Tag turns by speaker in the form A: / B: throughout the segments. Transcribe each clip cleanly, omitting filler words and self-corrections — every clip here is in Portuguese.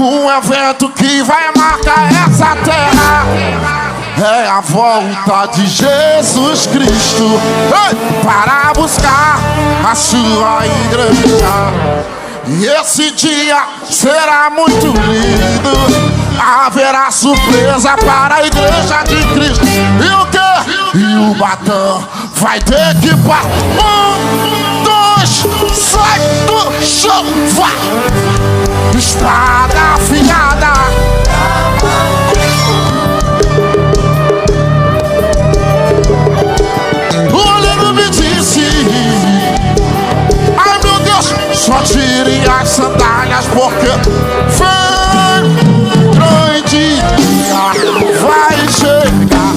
A: Um evento que vai marcar essa terra é a volta de Jesus Cristo para buscar a sua igreja. E esse dia será muito lindo. Haverá surpresa para a igreja de Cristo. E o quê? E o Batão vai ter que parar. 1, 2, sai do chão, vai! Espada afiada. O olheiro me disse: ai meu Deus, só tire as sandálias porque grande dia vai chegar,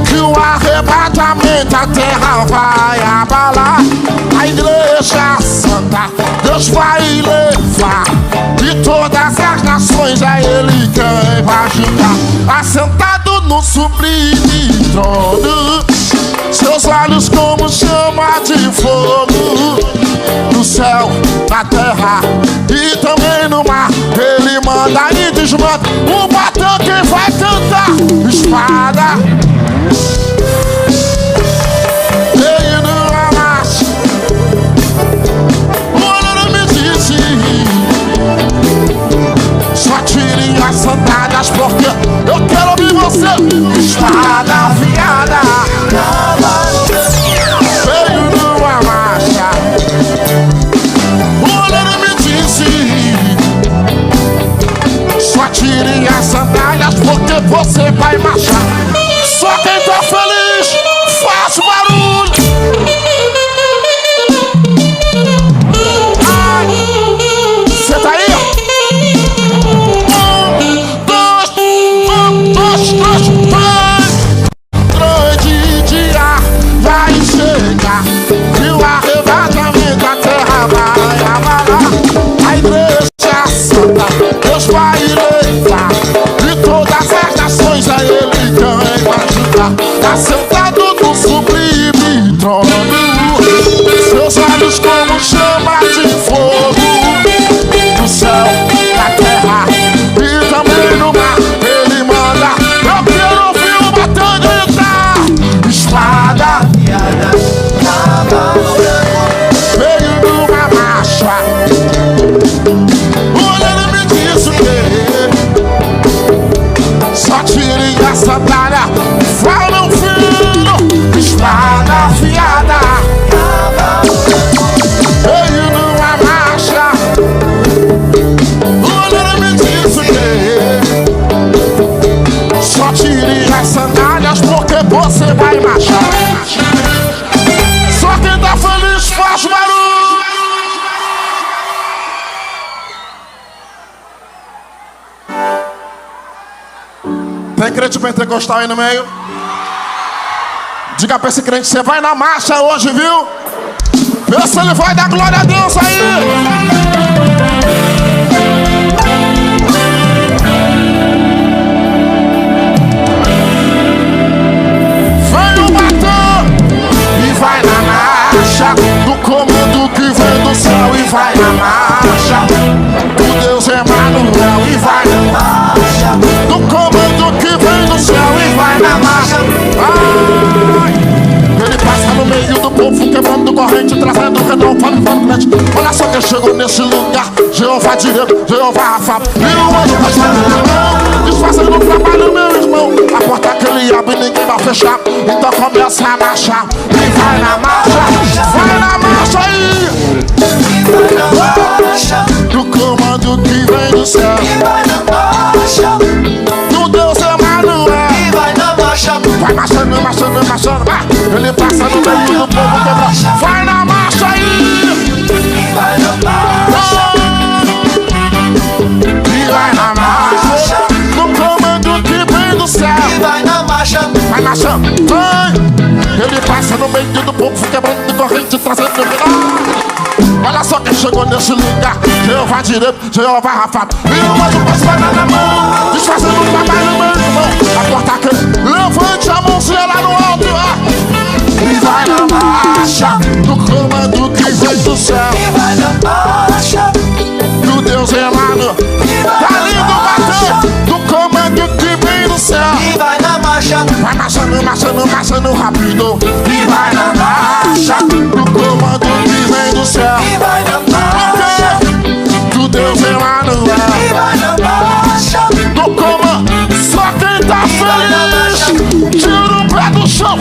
A: que o arrebatamento a terra vai abalar. A igreja santa Deus vai levar, de todas as nações é Ele quem vai julgar. Assentado no sublime trono, seus olhos como chama de fogo. No céu, na terra e também no mar, Ele manda e desmanda. O Batão quem vai cantar espada. Ele não amasse. O olho me disse: só tire as sandálias porque eu quero ouvir você. Espada afiada veio numa marcha. O olho me disse: só tire as sandálias porque você vai marchar. Só quem tá feliz faz barulho. Cê tá aí? 1, 2, 3. Grande dia vai chegar, e o arrebatamento a terra vai abalar. A igreja santa Deus vai levar, de todas as nações a Ele quem vai julgar. Tá sentado no sublime trono, seus olhos como chama de fogo. No céu, na terra e também no mar, Ele manda. Eu quero ouvir o Batão gritar: espada veio numa marcha. O olheiro me disse que só tire a sandália. Vai meu filho, espada afiada veio numa marcha. O olheiro me disse que só tire as sandálias porque você vai marchar. Só quem tá feliz faz barulho. Tem crente pentecostal aí no meio? Diga pra esse crente: você vai na marcha hoje, viu? Vê se ele vai dar glória a Deus aí. Vem o Batão e vai na marcha, do comando que vem do céu e vai na marcha. O Deus Emanuel e vai na marcha, do comando que vem do céu e vai na marcha. Ai, ele passa no meio do povo, quebrando corrente, trazendo o redor para o frente. Olha só quem chegou nesse lugar: Jeová direito, Jeová Rafa. E o anjo passando na mão, desfazendo o trabalho, meu irmão. A porta que ele abre ninguém vai fechar, então começa a marchar. E vai na marcha aí. E vai na marcha, do comando que vem do céu. E vai na marcha, do Deus Emanuel. E vai na marcha, vai marchando, marchando, marchando. Ele passa no meio do povo quebrado. Vai na marcha aí. E vai na marcha, e vai na marcha, do comando que vem do céu. E vai na marcha, vai marchando, vai. Ele passa no meio do povo quebrando corrente, trazendo o redor. Olha só quem chegou nesse lugar: Jeová direito, Jeová Rafa. E o anjo passa na mão, desfazendo o trabalho, meu irmão. A porta que levante a mãozinha lá no alto, e vai na marcha, do comando que vem do céu. E vai na marcha, do do Deus Emmanuel. Tá lindo bater do comando que vem do céu.
B: E vai na marcha,
A: vai marchando, marchando, marchando rápido. E vai na marcha do comando que vem do céu.
B: e vai na marcha,
A: Do Deus Emmanuel.
B: e vai na marcha.
A: Do comando. Só quem tá feliz tira o pé do chão.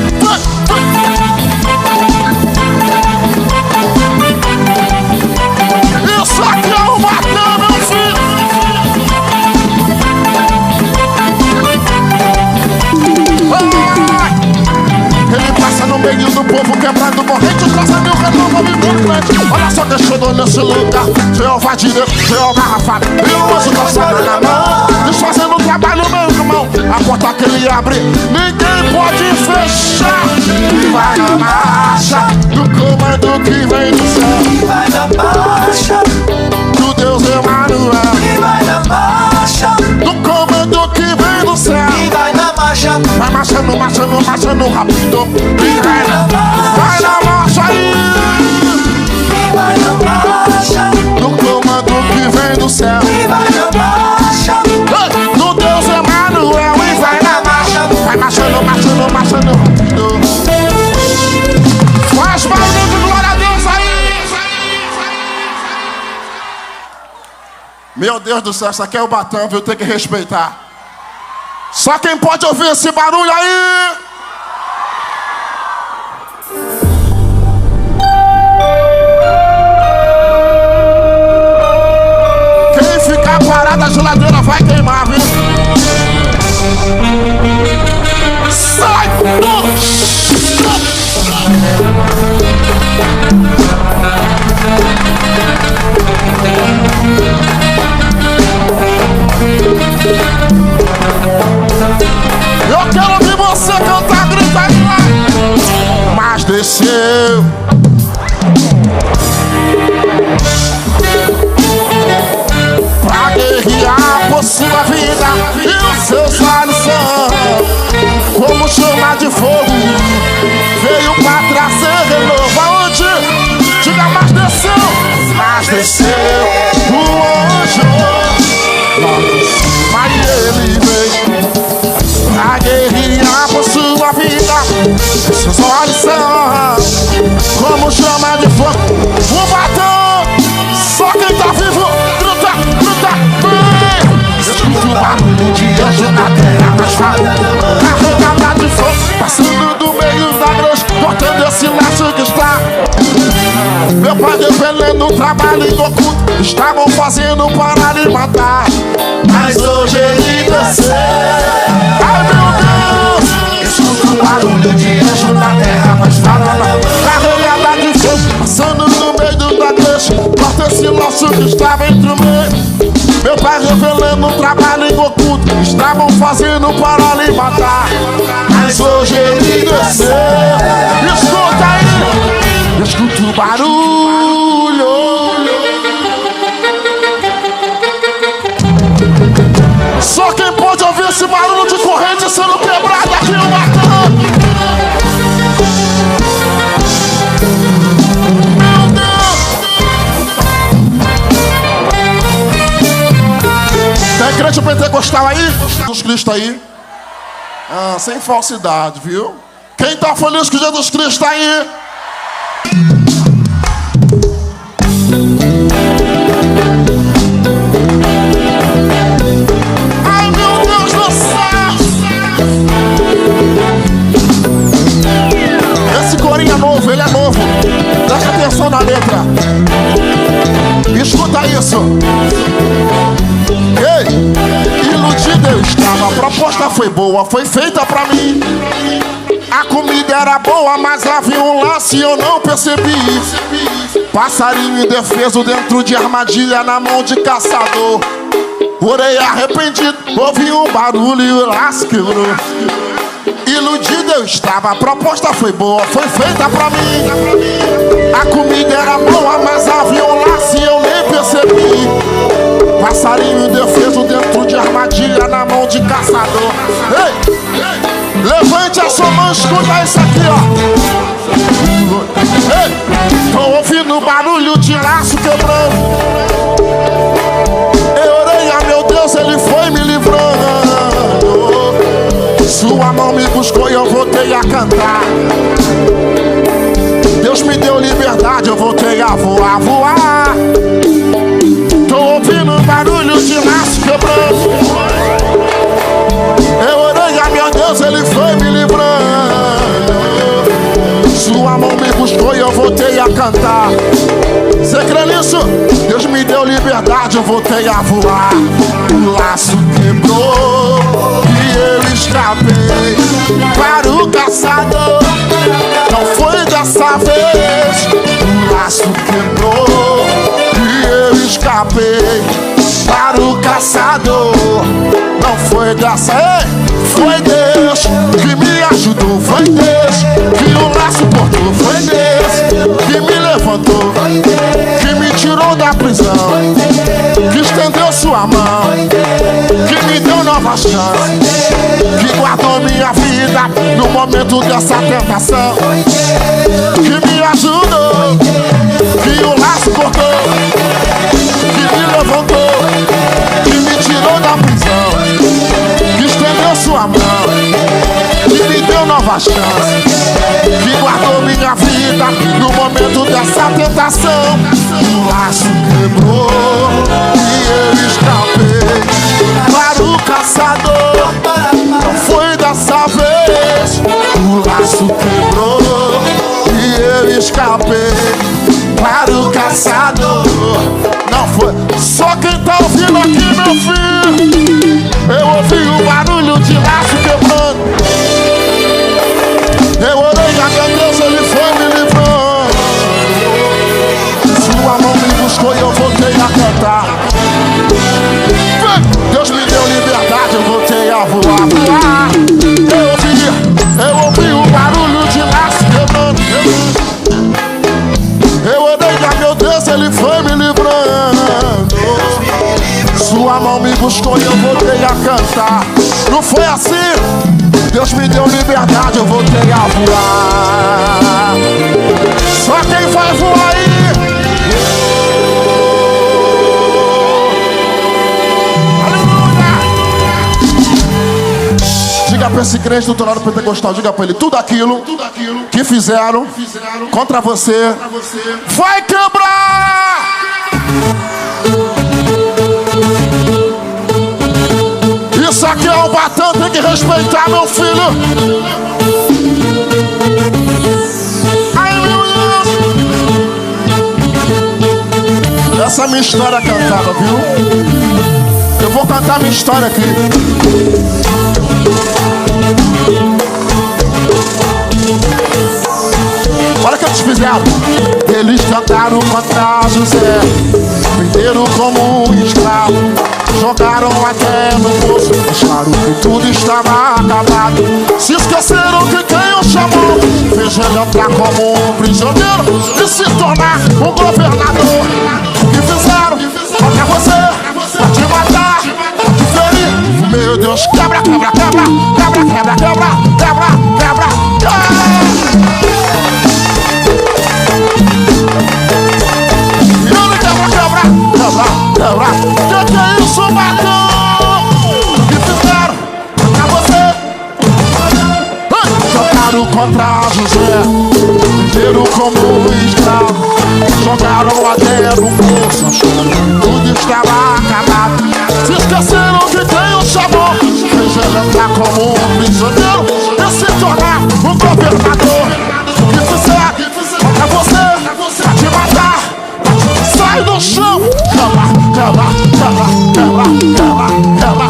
A: Isso aqui é o Batão, meu filho. Ele passa no meio do povo quebrando corrente, trazendo o renovo movimento. Olha só quem chegou nesse lugar. Jeová direito, Jeová garrafado. E o anjo dançando na mão, desfazendo o trabalho, meu irmão. A porta que ele abre, ninguém pode fechar. E vai na marcha do comando que vem do céu.
B: E vai na marcha,
A: Do Deus Emmanuel.
B: e vai na marcha,
A: Do comando que vem do céu.
B: e vai na marcha.
A: Vai marchando, marchando, marchando rápido. E vai na marcha aí.
B: E vai na marcha,
A: Do comando que vem do céu.
B: e vai na marcha.
A: Do Deus Emmanuel. E vai na marcha. Vai marchando, marchando, marchando rápido. Faz barulho de glória a Deus aí. Meu Deus do céu, isso aqui é o Batão, viu? Tem que respeitar. Só quem pode ouvir esse barulho aí. Quem ficar parado, a geladeira vai queimar, viu? Sai do chão. Eu quero ouvir você cantar, gritar de lá. Mas desceu. Pra guerrear por sua vida. E os seus olhos são como chama de fogo. Veio pra trazer renovo. Aonde? Diga, mas desceu. Mas desceu o anjo. Mas ele veio pra guerrear por sua vida. Seus olhos são como chama de fogo. O batom, só quem tá vivo, grita, grita, vem. Escuta o barulho de anjo na terra, mas fala carregada de fogo, passando do meio da igreja, cortando esse laço que está. Meu pai revelando o trabalho em oculto, estavam fazendo para lhe matar, mas hoje ele desceu. Ai meu Deus, escuta o barulho de anjo na terra, mas fala carregada de fogo, passando no meio da igreja, corta esse laço que estava entre o meio. Meu pai revelando um trabalho em oculto, estavam fazendo para lhe matar, mas hoje ele desceu. Escuta aí, escuta o barulho. Só quem pode ouvir esse barulho de corrente sendo quebrada aqui no Batão. Meu Deus! Tem crente pentecostal aí? Jesus Cristo aí? Ah, sem falsidade, viu? Quem tá feliz com Jesus Cristo aí? Ai meu Deus do céu! Esse corinho é novo, ele é novo. Presta atenção na letra. Escuta isso. Ei, iludido eu estava, a proposta foi boa, foi feita pra mim. A comida era boa, mas havia um lance e eu não percebi. Passarinho indefeso dentro de armadilha na mão de caçador. Orei arrependido, ouvi um barulho e o laço quebrou. Iludido eu estava, a proposta foi boa, foi feita pra mim. A comida era boa, mas havia um laço e eu nem percebi. Passarinho indefeso dentro de armadilha na mão de caçador. Ei, levante a sua mão, escuta isso aqui, ó. Ei, tô ouvindo barulho de laço quebrando. Sua mão me buscou e eu voltei a cantar. Deus me deu liberdade, eu voltei a voar, voar. Tô ouvindo barulho de laço quebrando. Eu orei a meu Deus, Ele foi me livrando. Sua mão me buscou e eu voltei a cantar. Você crê nisso? Deus me deu liberdade, eu voltei a voar. O laço quebrou e eu escapei para o caçador. Não foi dessa vez. O laço quebrou e eu escapei para o caçador. Não foi dessa vez. Foi Deus que me ajudou. Foi Deus que o laço cortou. Foi Deus que me levantou, que me tirou da prisão, que estendeu sua mão, que me deu novas chances, que guardou minha vida no momento dessa tentação, que me ajudou, que o laço cortou, que me levantou, que me tirou da prisão, que estendeu sua mão, que me deu novas chances, que guardou minha vida no momento dessa tentação. O laço quebrou e eu escapei para o caçador. Não foi dessa vez. O laço quebrou e eu escapei para o caçador. Não foi. Só quem tá ouvindo aqui, meu filho, eu ouvi o barulho de laço quebrando. Eu orei a meu Deus, Ele foi me livrando. Sua mão me buscou e eu voltei a cantar. Deus me deu liberdade, eu voltei a voar, voar. Eu ouvi o barulho de laço quebrando. Eu orei a meu Deus, Ele foi me livrando. Sua mão me buscou e eu voltei a cantar. Não foi assim? Deus me deu liberdade, eu voltei a voar. Só quem vai voar aí? Aleluia! Diga pra esse crente do lado pentecostal, diga pra ele: tudo aquilo que fizeram contra você vai quebrar! Isso aqui é um batão, tem que respeitar, meu filho. Ai, meu Deus. Essa é a minha história cantada, viu? Eu vou cantar minha história aqui. Olha o que eles fizeram. Eles cantaram contra José, venderam como um escravo, jogaram até no poço, acharam que tudo estava acabado. Se esqueceram que quem o chamou fez ele entrar como um prisioneiro e se tornar um governador. O que fizeram contra você, pra te matar, pra te ferir. Meu Deus, quebra, quebra, quebra, quebra, quebra, quebra, quebra, quebra, quebra. Quebra, que é isso, batão? O que fizeram contra você? Jogaram contra José, venderam como um escravo, jogaram até no poço, achando tudo estava acabado. Se esqueceram que quem o chamou fez ele entrar como um prisioneiro e se tornar um governador. O que fizeram contra você, pra te matar, sai do chão. Quebra, quebra, quebra, quebra, quebra, quebra,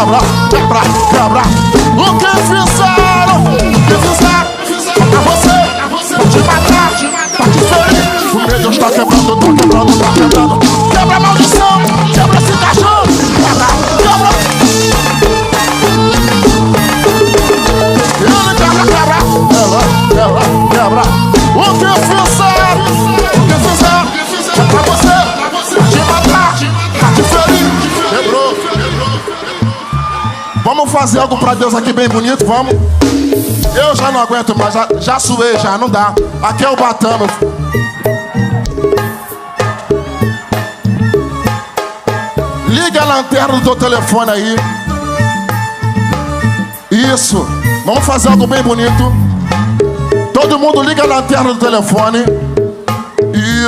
A: quebra, quebra, quebra. O que fizeram? O que fizeram? Pra você, pra te matar, pra te ferir. O meu Deus tá quebrando, tá quebrando, tá quebrando. Quebra a maldição, quebra esse cachorro. Quebra, quebra. Ele quebra, quebra, quebra, quebra. O que fizeram? O que fizeram? Pra você, pra te matar, pra te ferir. Quebrou. Vamos fazer algo pra Deus aqui bem bonito, vamos? Eu já não aguento mais, já suei, já não dá. Aqui é o Batano. liga a lanterna do teu telefone aí. Isso. Vamos fazer algo bem bonito. Todo mundo liga a lanterna do telefone.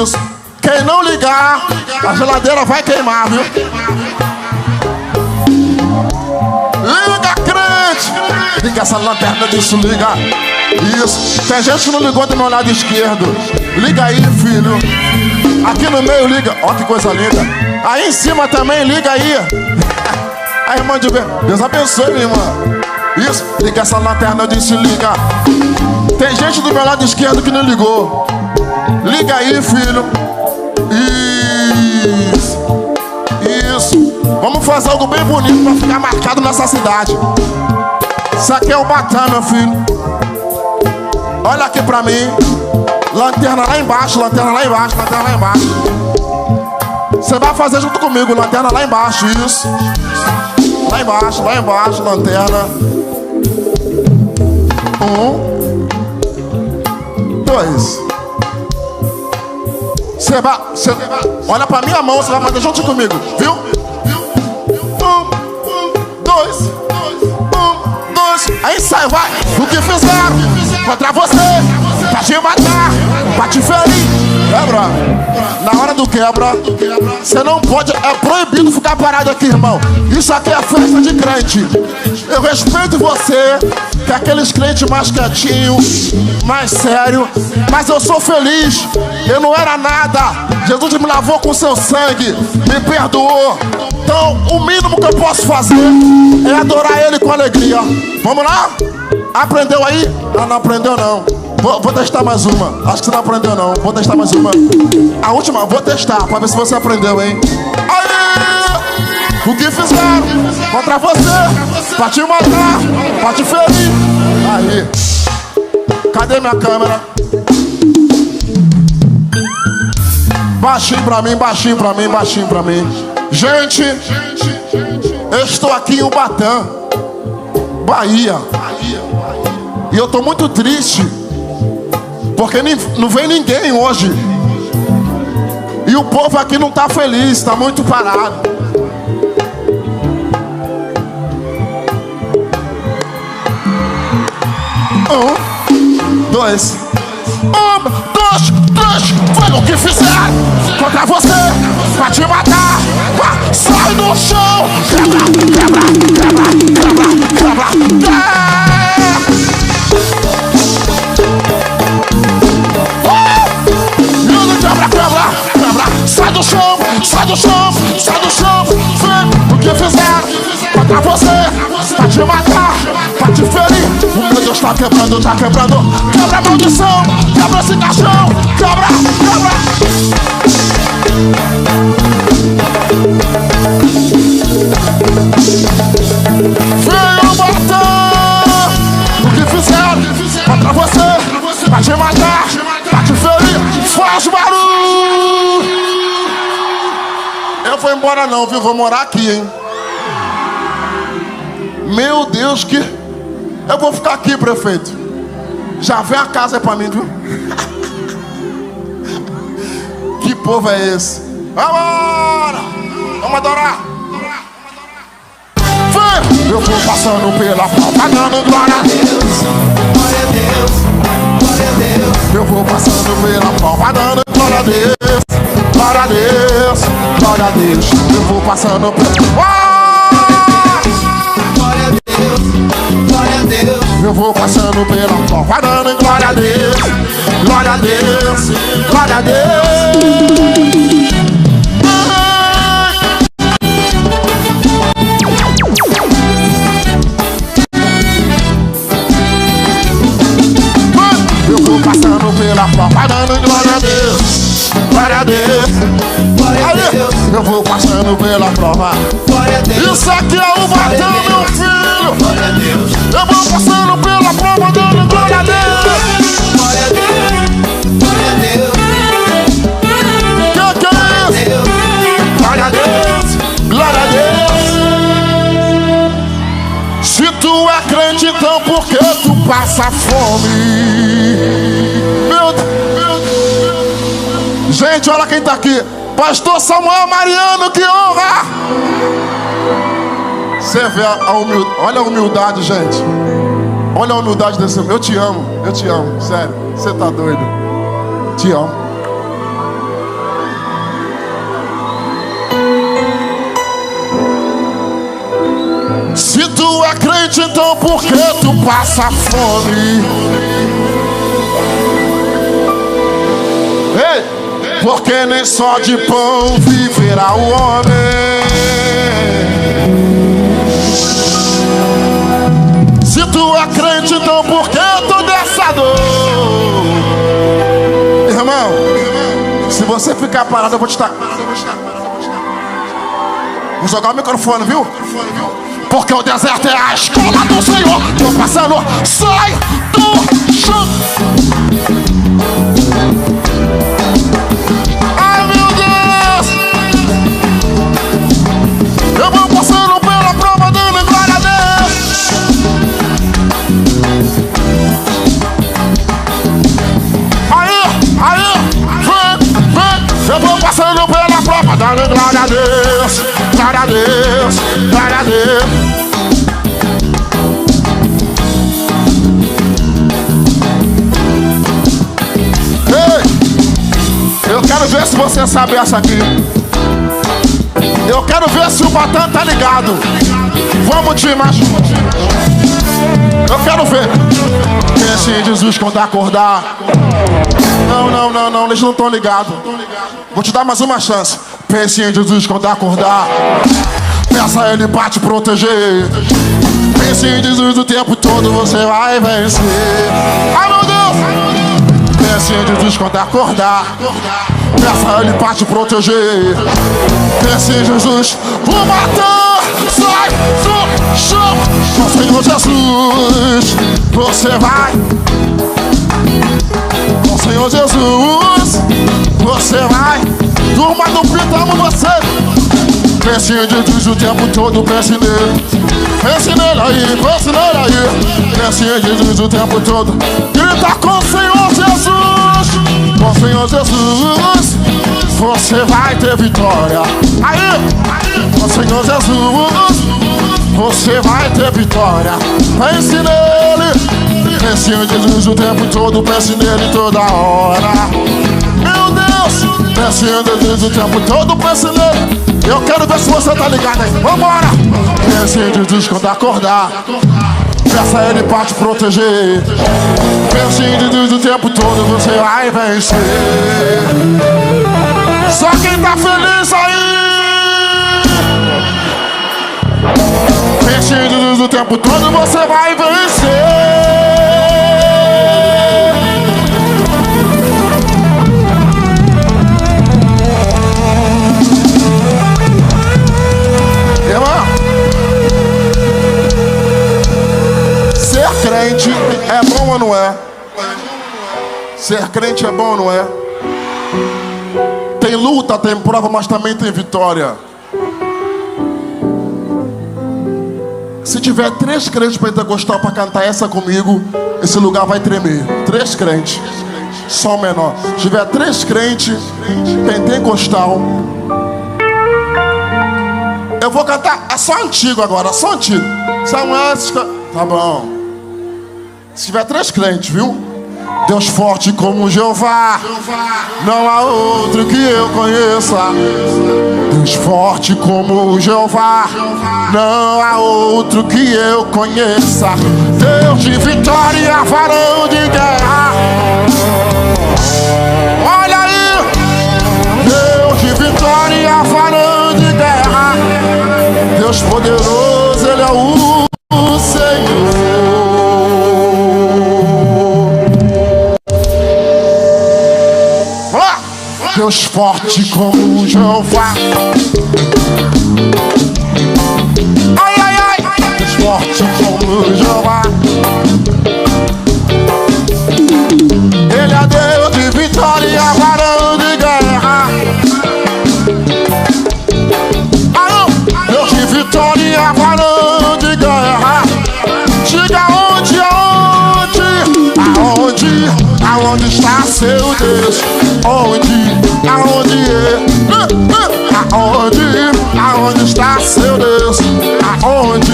A: Isso. Quem não ligar, a geladeira vai queimar, viu? Liga, crente! Liga essa lanterna disso, liga. Isso. Tem gente que não ligou do meu lado esquerdo. Liga aí, filho. Aqui no meio, liga. Ó, que coisa linda. Aí em cima também, liga aí. A irmã de Deus abençoe, minha irmã. Isso. Liga essa lanterna disso, liga. Tem gente do meu lado esquerdo que não ligou. Liga aí, filho. Isso. Isso. Vamos fazer algo bem bonito pra ficar marcado nessa cidade. Isso aqui é o Batã, meu filho. Olha aqui pra mim. Lanterna lá embaixo, lanterna lá embaixo, lanterna lá embaixo. Você vai fazer junto comigo, lanterna lá embaixo, isso. Lá embaixo, lanterna. 1, 2. Você vai. Olha pra minha mão, você vai fazer junto comigo, viu? 1, 2. 1, 2. Aí sai, vai. O que fizeram contra você? Pra te matar, pra te ferir. Quebra. Na hora do quebra, você não pode. É proibido ficar parado aqui, irmão. Isso aqui é festa de crente. Eu respeito você, que é aqueles crentes mais quietinhos, mais sério. Mas eu sou feliz. Eu não era nada. Jesus me lavou com seu sangue, me perdoou. Então, o mínimo que eu posso fazer é adorar Ele com alegria. Vamos lá? Aprendeu aí? Não aprendeu não. Vou testar mais uma. Acho que você não aprendeu não. Vou testar mais uma. A última, vou testar pra ver se você aprendeu, hein? Aí! O que fizeram contra você? Pra te matar, pra te ferir. Aí. Cadê minha câmera? Baixinho pra mim, baixinho pra mim, baixinho pra mim. Gente, eu estou aqui em Ubatã, Bahia. E eu tô muito triste, porque não vem ninguém hoje. E o povo aqui não tá feliz, tá muito parado. Um, dois. 1, 2, 3. Foi o que fizeram contra você, pra te matar. Sai do chão. Quebra, quebra, quebra, quebra, quebra. Quebra, quebra, quebra. Sai do chão, sai do chão, sai do chão. Vem o que fizeram contra você, pra te matar, pra te ferir. O meu Deus tá quebrando, tá quebrando. Quebra a maldição, quebra esse caixão. Quebra, quebra. Veio bater. O que fizeram contra você, pra te matar, pra te ferir. Faz barulho. Eu vou embora não, viu? Vou morar aqui, hein? Meu Deus, que... Eu vou ficar aqui, prefeito. Já vem a casa pra mim, viu? Que povo é esse? Vambora! Vamos adorar! Vem! Eu vou passando pela porta, dando glória a Deus.
B: Glória a Deus, glória a Deus.
A: Eu vou passando pela porta, dando glória a Deus. Glória a Deus, glória a Deus. Eu vou passando pela...
B: Glória a Deus.
A: Eu vou passando pela porta, dando glória a Deus. Glória a Deus, glória a Deus. Eu vou passando pela porta, dando glória a Deus. Glória a Deus.
B: Glória a Deus.
A: Eu vou passando pela prova.
B: Glória a Deus.
A: Isso aqui é o Batã, meu filho.
B: Glória a Deus.
A: Eu vou passando pela prova, dando glória a Deus.
B: Glória a Deus. Glória a Deus.
A: Que é isso? Glória a Deus. Glória a Deus. Se tu é crente, então por que tu passa fome? Meu Deus. Gente, olha quem tá aqui. Pastor Samuel Mariano, que honra! Você vê a humildade, olha a humildade, gente. Olha a humildade desse homem. Eu te amo, sério. Você tá doido? Te amo. Se tu é crente, então por que tu passa fome? Ei, porque nem só de pão viverá o homem. Se tu é crente, então por que toda essa dor? Irmão, se você ficar parado, eu vou te dar. Vou jogar o microfone, viu? Porque o deserto é a escola do Senhor. Tô passando, sai do chão. Ai, meu Deus. Eu vou passando pela prova, dando glória a Deus. Aí, vem. Eu vou passando pela prova, dando glória a Deus. Glória a Deus, glória a Deus. Ei, eu quero ver se você sabe essa aqui. Eu quero ver se o Batan tá ligado. Vamos, Timas. Eu quero ver. Pense em Jesus quando acordar. Não, eles não estão ligados. Vou te dar mais uma chance. Pense em Jesus quando acordar. Peça a Ele pra te proteger. Pense em Jesus o tempo todo, você vai vencer. Ai, meu Deus! Pense em Jesus quando acordar. Peça a Ele pra te proteger. Pense em Jesus. O Batan sai do chão. Com o Senhor Jesus, você vai. Com o Senhor Jesus, você vai. Turma do Pitamo, você. Pense em Jesus o tempo todo, pense nele. Pense nele aí, pense nele aí. Pense em Jesus o tempo todo. Grita com o Senhor Jesus. Com o Senhor Jesus, você vai ter vitória. Aí, com o Senhor Jesus, você vai ter vitória. Pense nele. Pense em Jesus o tempo todo, pense nele toda hora. Meu Deus, pense em Jesus o tempo todo, pense nele. Eu quero ver se você tá ligado aí. Vambora! Pense em Jesus quando acordar. Peça a Ele pra te proteger. Pense em Jesus o tempo todo, você vai vencer. Só quem tá feliz aí. Pense em Jesus o tempo todo, você vai vencer. Irmão, ser crente é bom ou não é? Ser crente é bom ou não é? Tem luta, tem prova, mas também tem vitória. Se tiver 3 crentes pentecostal para cantar essa comigo, esse lugar vai tremer. 3 crentes, só o menor. Se tiver 3 crentes pentecostal, eu vou cantar, é só antigo agora, só antigo. Samuel, tá bom. Se tiver 3 crentes, viu? Deus forte como Jeová, não há outro que eu conheça. Deus forte como Jeová, não há outro que eu conheça. Deus de vitória, varão de guerra. Olha aí, Deus de vitória, varão de guerra. Deus poderoso, Ele é o Senhor. Deus forte como Jeová. Ai, ai, ai. Deus forte como Jeová. Ele é Deus de vitória, varão de guerra. Deus de vitória, varão de guerra. Diga aonde está seu Deus? Aonde é? Aonde está seu Deus? Aonde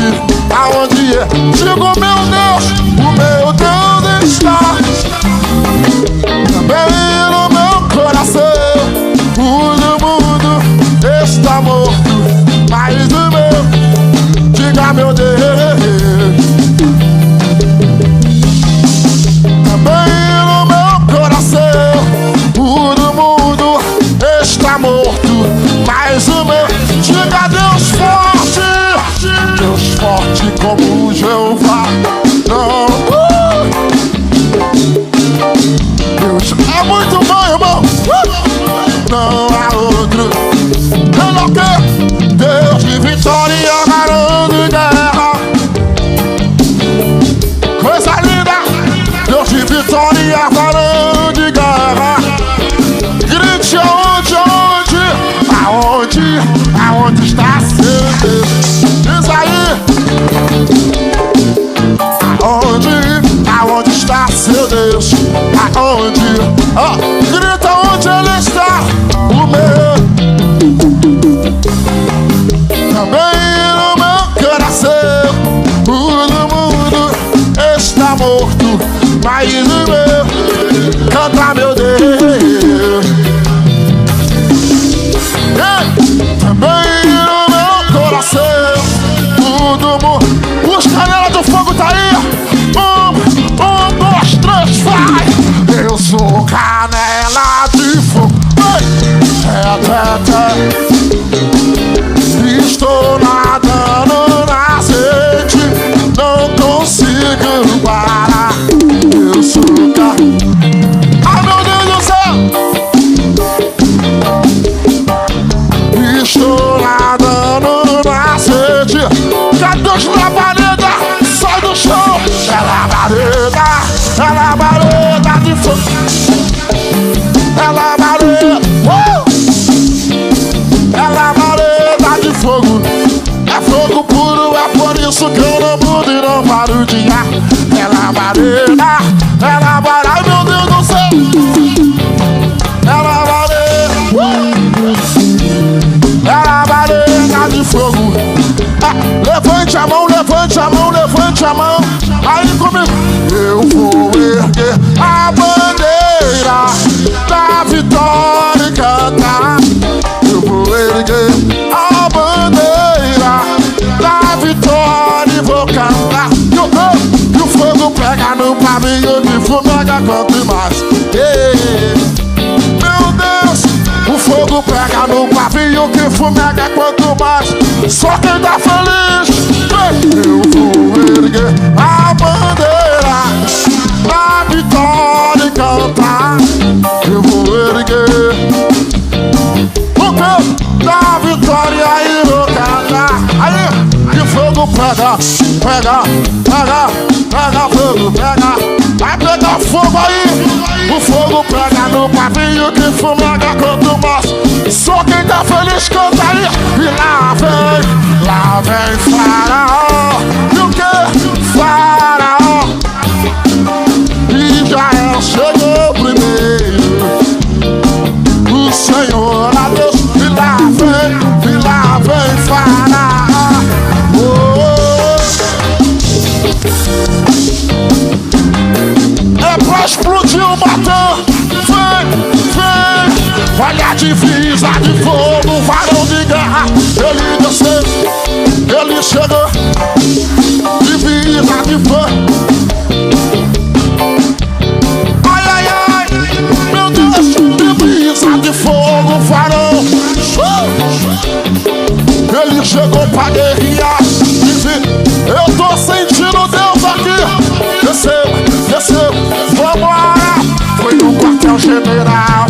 A: é? Digo, meu Deus, o meu Deus está também no meu coração. O mundo está morto, mas o meu, diga, meu Deus, também no meu coração. O mundo está morto, mas o meu, diga, Deus forte, Deus forte como Jeová. Não, Deus é muito bom, irmão. Não há outro. Eu não quero Deus de vitória, varão de guerra. Coisa linda, Deus de vitória, varão de guerra. Grite aonde está seu Deus? Diz aí, aonde está seu Deus? Aonde? Grita onde ele está, o meu. Também no meu coração, o mundo está morto, mas o meu, canta, meu Deus. Também no meu coração, tudo mundo. Os canelas do fogo tá aí. 1, 2, 3, vai. Eu sou canela de fogo. Estou nadando na azeite, não consigo parar. Eu sou ai, meu Deus do céu. Estou nadando na azeite. Cadê os labareda? Sai do chão. É labareda de fogo. É labareda, é labareda de fogo. É fogo puro, é por isso que eu não mudo e não paro de ar. É labareda, ai, meu Deus do céu. É labareda de fogo. Levante a mão, levante a mão, levante a mão. Aí comigo. Eu vou erguer a bandeira da vitória e cantar. Eu vou erguer a bandeira da vitória e vou cantar. E o fogo pega no pavilhão que fumega quanto mais. Meu Deus, o fogo pega no pavio que fumega quanto mais. Só quem tá feliz. Eu vou erguer a bandeira da vitória e cantar. Eu vou erguer o canto da vitória e vou cantar. Aí, que fogo pega, pega fogo, pega. Vai pegar fogo aí. O fogo pega no pavio que fumega quanto mais. Só quem tá feliz canta aí. E lá vem Faraó. E o que? Faraó. Israel chegou primeiro. O Senhor a Deus. E lá vem Faraó. É pra explodir o batão. Vem. Olha a divisa de fogo, varão de guerra. Ele desceu, ele chegou. Divisa de fogo. Ai, meu Deus. Divisa de fogo, varão. Ele chegou pra guerrear. Eu tô sentindo Deus aqui. Desceu, vambora. Foi no quartel-general.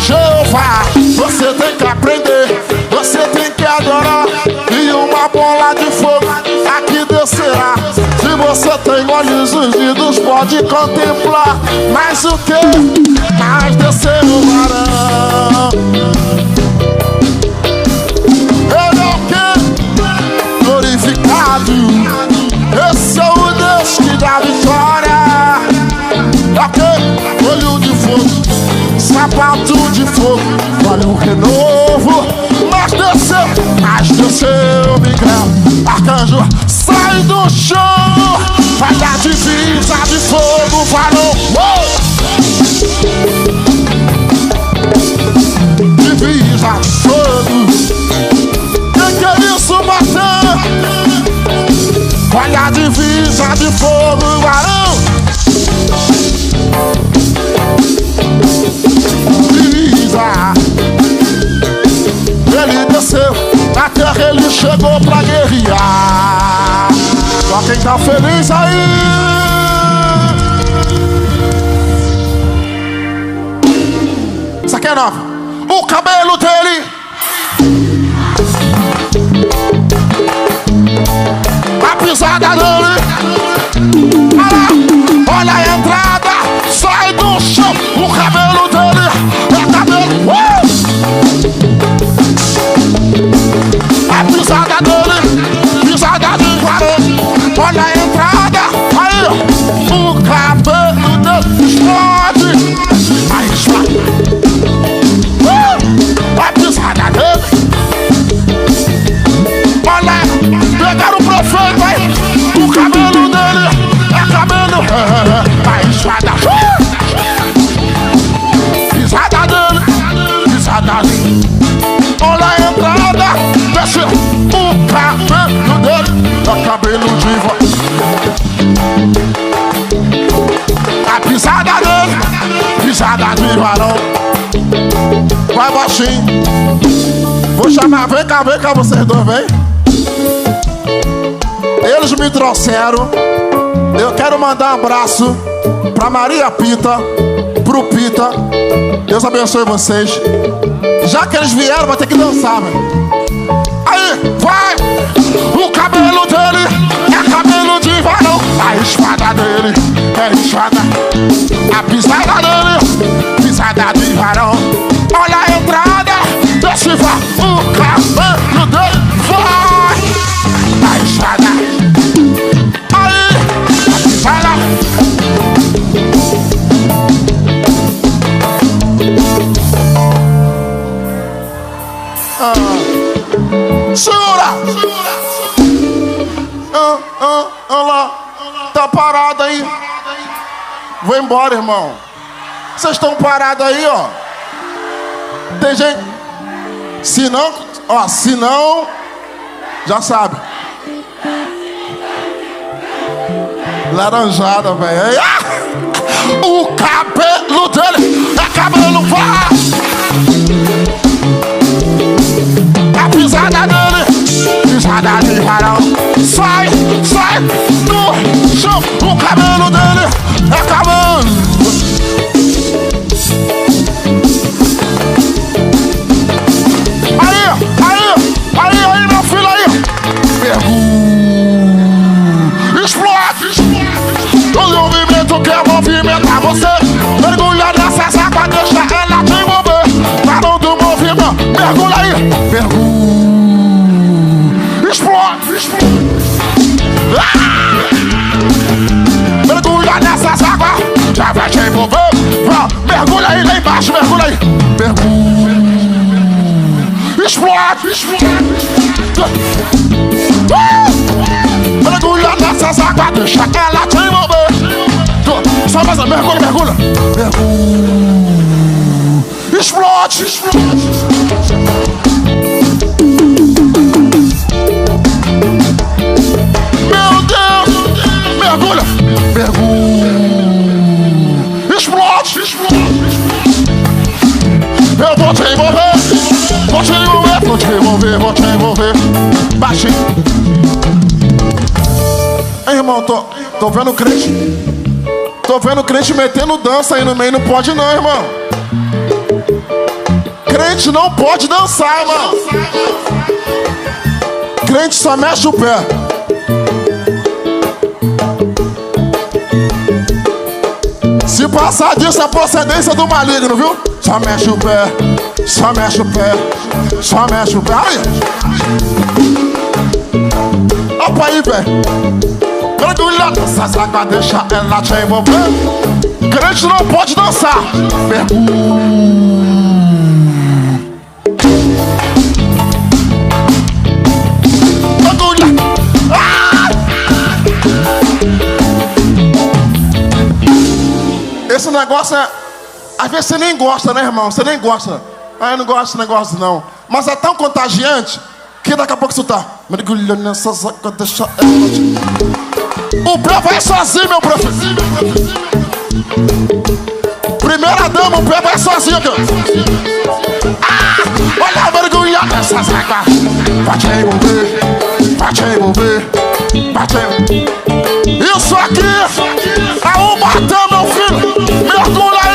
A: Jeová, você tem que aprender, você tem que adorar. E uma bola de fogo aqui descerá. Se você tem olhos ungidos, pode contemplar. Mas o que? Mas desceu o varão. Ele é o que? Glorificado. Esse é o Deus que dá vitória. Ok? Olho de fogo, sapato de fogo, olha o renovo. Sai do chão, vai dar divisa de fogo, varão. Divisa de fogo. Que é isso, Batã? Olha a divisa de fogo, varão. Divisa. Ele desceu na terra, ele chegou pra guerrear. Só quem tá feliz aí. Isso aqui é nova. O cabelo dele. A pisada dele. Olha a entrada. Sai do chão. O cabelo dele é cabelo. A pisada dele. Pisada de varão. Olha a entrada. Aí. O cabelo dele explode. Aí explode. A pisada dele. Olha, pegaram o profeta aí. O cabelo dele é cabelo. A espada. Pisada dele. Pisada dele. Olha a entrada. Desce o cabelo dele. É cabelo de a pisada dele. Pisada de varão. Vai baixinho. Vou chamar, vem cá vocês dois, vem. Eles me trouxeram. Eu quero mandar um abraço pra Maria Pita, pro Pita. Deus abençoe vocês. Já que eles vieram, vai ter que dançar, velho. Aí, vai. O cabelo dele é cabelo de varão. A espada dele é espada. A pisada dele, pisada de varão. Olha a entrada, desce vai. O cabelo dele vai. A espada. Aí, a pisada. Segura! Olha lá, tá parado aí. Vou embora, irmão. Vocês estão parados aí, ó. Tem gente. Se não, já sabe. Laranjada, velho. O cabelo dele é cabelo vai. A pisada dele, pisada de varão. Sai do chão. O cabelo dele é cabelo. Aí, meu filho, aí. Explode. O movimento quer movimentar você. Mergulha nessa água, deixa ela te envolver. Parou do movimento, mergulha aí. Explode. Mergulha nessas águas, já vai te envolver. Mergulha aí, lá embaixo, mergulha aí. Explode. Mergulha nessas águas, deixa ela te envolver. Só mais, mergulha. Explode. Meu Deus, mergulha. Explode. Eu vou te envolver. Vou te envolver. Baixinho. Ei, irmão, tô vendo crente. Tô vendo crente metendo dança aí no meio. Não pode não, irmão. Crente não pode dançar, irmão. Crente só mexe o pé. Se passar disso é procedência do maligno, viu? Só mexe o pé. Aí. Opa aí, velho. Mergulha nessas águas, deixa ela te envolver. Crente não pode dançar. Mergulha. negócios é... Às vezes você nem gosta, né, irmão? Você nem gosta. Ah, eu não gosto desse negócio, não. Mas é tão contagiante que daqui a pouco você tá mergulhando nessa saca, deixa ela... O pé vai sozinho, meu professor. Primeira dama, o pé vai sozinho aqui. Olha, mergulhando nessa saca. Pode envolver, pode envolver, pode envolver. Isso aqui é um batão, meu filho. Mergulha aí.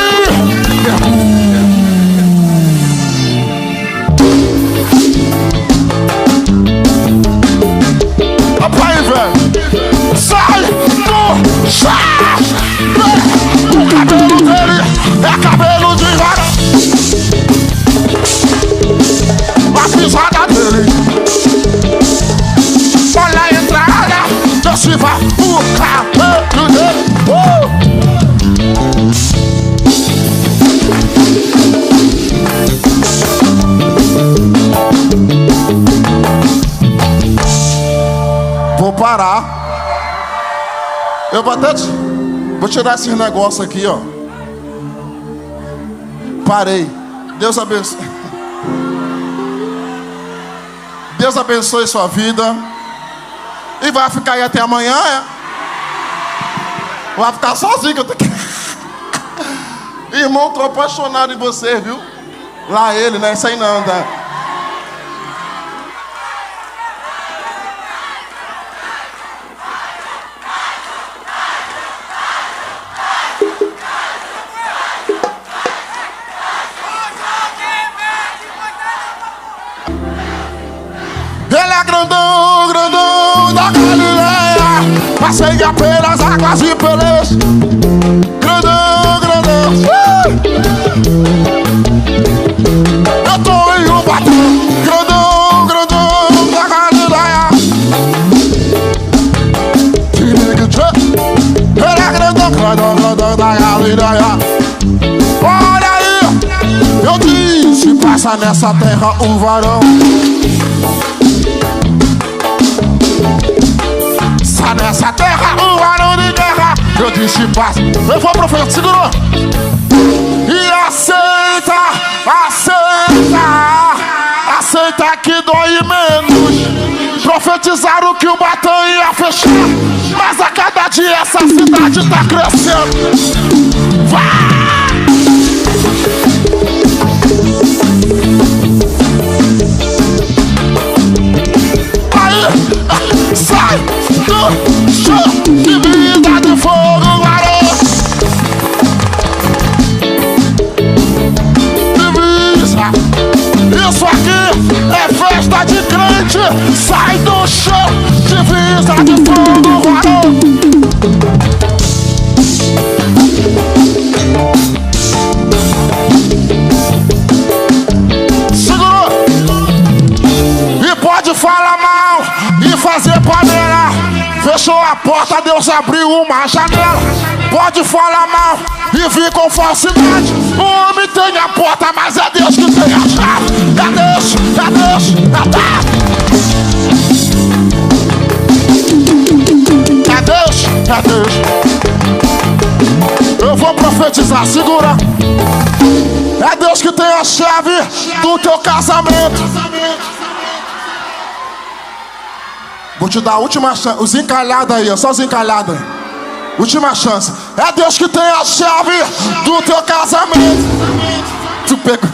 A: Opa aí, velho. Sai do chão. O cabelo dele é cabelo de varão. A pisada dele. Olha a entrada. Desce vai o cabelo dele. Vou parar. Eu vou até... Vou tirar esses negócios aqui, ó. Parei. Deus abençoe. Deus abençoe sua vida. E vai ficar aí até amanhã, é? Vai ficar sozinho que eu tenho que... Irmão, tô apaixonado em você, viu? Lá ele, né? Isso aí não, tá? Ele é grandão, grandão da Galileia. Passeia pelas águas e pelas. Grandão, grandão. Eu tô em um batão. Grandão, grandão da Galileia. Ele é grandão, grandão, grandão da Galileia. Olha aí, eu disse, passa nessa terra um varão. Nessa terra, um varão de guerra. Eu disse passa. Eu vou, profeta, segurou. E aceita, aceita, aceita que dói menos. Profetizaram que o Batã ia fechar, mas a cada dia essa cidade tá crescendo. Vai! Aí, sai do chão de vida de fogo, varão. Divisa. Isso aqui é festa de crente. Sai do chão de vida de fogo, varão. Segurou. E pode falar mal e fazer panela. Fechou a porta, Deus abriu uma janela. Pode falar mal e vir com falsidade. O homem tem a porta, mas é Deus que tem a chave. É Deus, é Deus, é Deus. É Deus, é Deus. Eu vou profetizar, segura. É Deus que tem a chave do teu casamento. Vou te dar a última chance. Os encalhados aí, ó, só os encalhados. Última chance. É Deus que tem a chave do teu casamento. Tu pegou.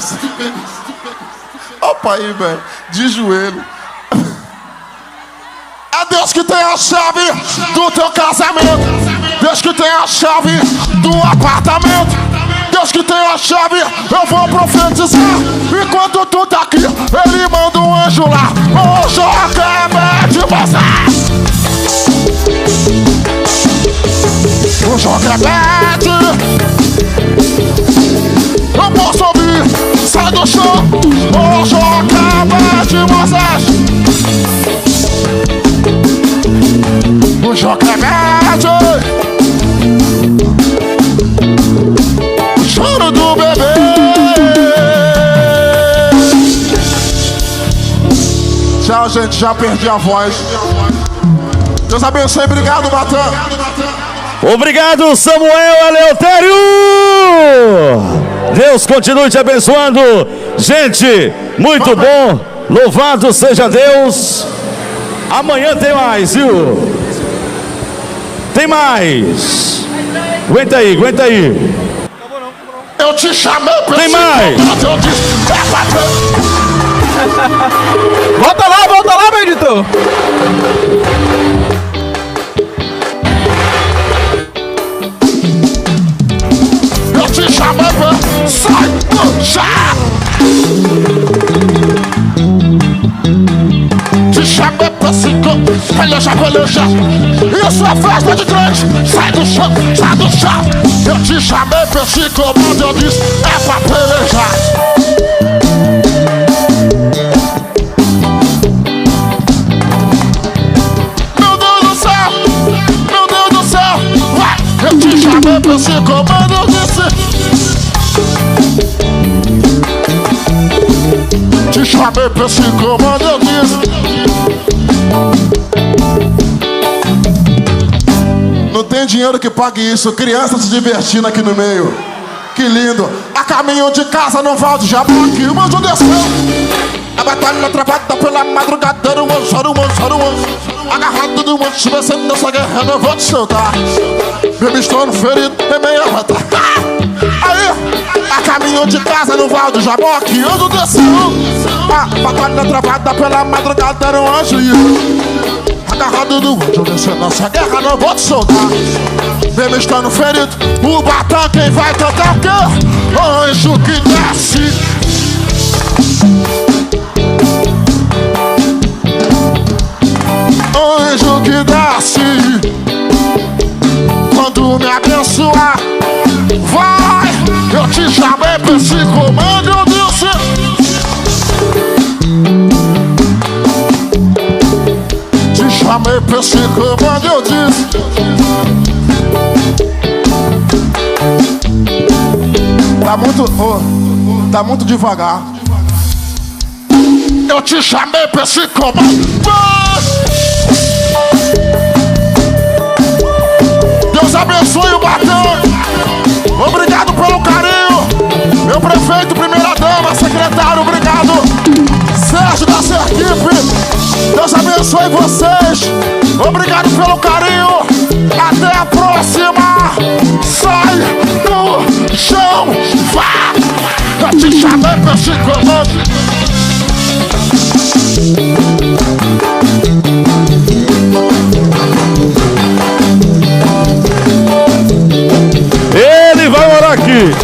A: Opa aí, velho. De joelho. É Deus que tem a chave do teu casamento. Deus que tem a chave do apartamento. Deus que tem a chave, eu vou profetizar. Enquanto tu tá aqui, ele manda um anjo lá. Ô, Joquebed, você! O Joquebed, eu posso ouvir, sai do chão. Ô, Joquebed, Moisés. O Joquebed, choro do bebê. Tchau, gente, já perdi a voz. Deus abençoe, obrigado, Batã.
C: Obrigado, Samuel Eleutério. Deus continue te abençoando. Gente, muito bom. Louvado seja Deus. Amanhã tem mais, viu? Tem mais. Aguenta aí, aguenta aí.
A: Eu te chamei pra
C: Tem mais.
A: Eu disse, é patrão.
D: Volta lá, meu editor.
A: Eu te chamei pra sai do chá. Te chamei pra pelejar. Isso é festa de crente. Sai do chão, sai do chão. Eu te chamei pra esse comando. Eu disse, é pra pelejar. Meu Deus do céu, vai. Eu te chamei pra esse comando. Eu disse, te chamei pra esse comando. Eu disse, não tem dinheiro que pague isso. Criança se divertindo aqui no meio. Que lindo. A caminho de casa no Valde Jaboque. O anjo desceu. A batalha travada pela madrugada. Era um anjo. Agarrado do anjo, vencendo nessa guerra. Eu vou te soltar. Meu estou ferido em meia rota. Aí, a caminho de casa no Valde Jaboque. O anjo desceu. A batalha travada pela madrugada. Era um anjo e agarrado do anjo, vencendo nossa guerra, não vou te soltar. Mesmo estando ferido, o batom quem vai cantar o quê? Anjo que desce. Anjo que desce. Quando me abençoar, vai. Eu te chamei pra esse comando, eu disse. Chamei pra esse comando, eu disse. Tá muito devagar. Eu te chamei pra esse comando. Deus abençoe o Batão. Obrigado pelo carinho. Meu prefeito, primeira dama, secretário, obrigado. Sérgio da sua equipe. Deus abençoe vocês. Obrigado pelo carinho. Até a próxima. Sai do chão. Vá. Eu te chamei pra esse comando.
C: Ele vai morar aqui.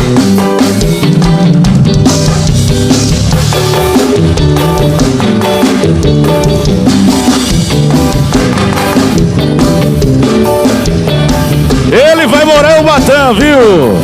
C: Ele vai morar em Ubatã, viu?